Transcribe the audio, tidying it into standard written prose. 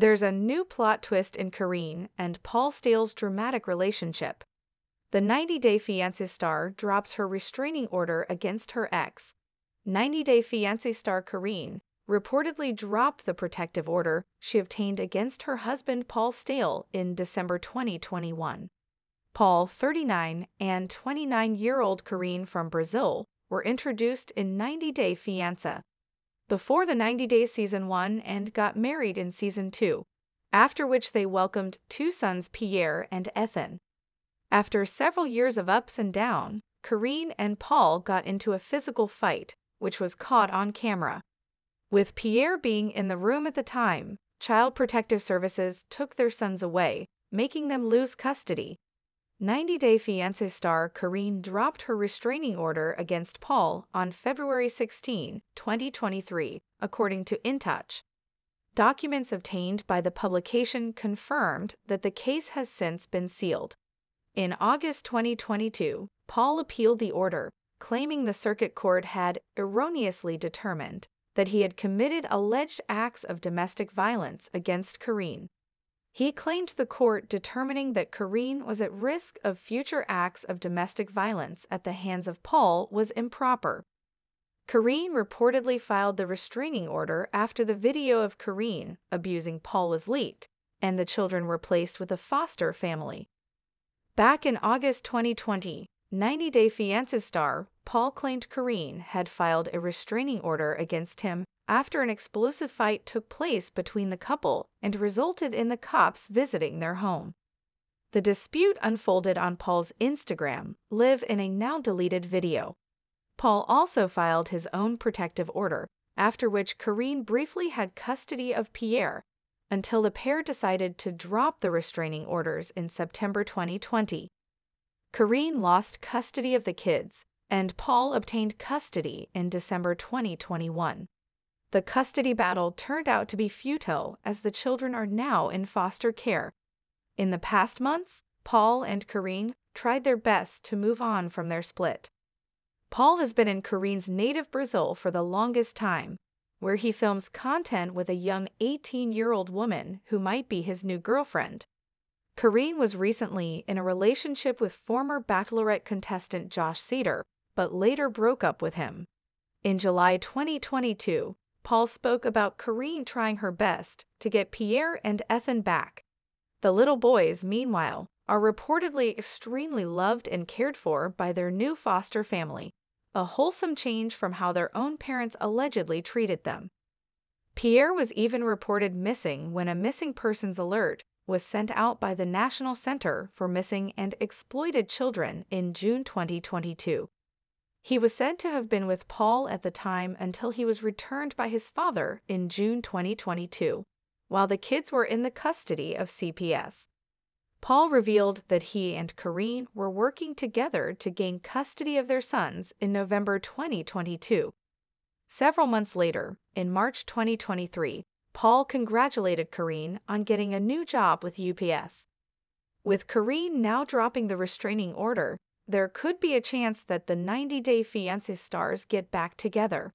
There's a new plot twist in Karine and Paul Staehle's dramatic relationship. The 90 Day Fiancé star drops her restraining order against her ex. 90 Day Fiancé star Karine reportedly dropped the protective order she obtained against her husband Paul Staehle in December 2021. Paul, 39, and 29-year-old Karine from Brazil were introduced in 90 Day Fiancé before the 90 Days Season 1 and got married in Season 2, after which they welcomed two sons Pierre and Ethan. After several years of ups and downs, Karine and Paul got into a physical fight, which was caught on camera. With Pierre being in the room at the time, Child Protective Services took their sons away, making them lose custody. 90 Day Fiancé star Karine dropped her restraining order against Paul on February 16, 2023, according to InTouch. Documents obtained by the publication confirmed that the case has since been sealed. In August 2022, Paul appealed the order, claiming the circuit court had erroneously determined that he had committed alleged acts of domestic violence against Karine. He claimed the court determining that Karine was at risk of future acts of domestic violence at the hands of Paul was improper. Karine reportedly filed the restraining order after the video of Karine abusing Paul was leaked, and the children were placed with a foster family. Back in August 2020, 90 Day Fiancé star Paul claimed Karine had filed a restraining order against him after an explosive fight took place between the couple and resulted in the cops visiting their home. The dispute unfolded on Paul's Instagram Live in a now-deleted video. Paul also filed his own protective order, after which Karine briefly had custody of Pierre, until the pair decided to drop the restraining orders in September 2020. Karine lost custody of the kids, and Paul obtained custody in December 2021. The custody battle turned out to be futile as the children are now in foster care. In the past months, Paul and Karine tried their best to move on from their split. Paul has been in Karine's native Brazil for the longest time, where he films content with a young 18-year-old woman who might be his new girlfriend. Karine was recently in a relationship with former Bachelorette contestant Josh Cedar, but later broke up with him. In July 2022, Paul spoke about Karine trying her best to get Pierre and Ethan back. The little boys, meanwhile, are reportedly extremely loved and cared for by their new foster family, a wholesome change from how their own parents allegedly treated them. Pierre was even reported missing when a missing persons alert was sent out by the National Center for Missing and Exploited Children in June 2022. He was said to have been with Paul at the time until he was returned by his father in June 2022, while the kids were in the custody of CPS. Paul revealed that he and Karine were working together to gain custody of their sons in November 2022. Several months later, in March 2023, Paul congratulated Karine on getting a new job with UPS. With Karine now dropping the restraining order, there could be a chance that the 90 Day Fiancé stars get back together.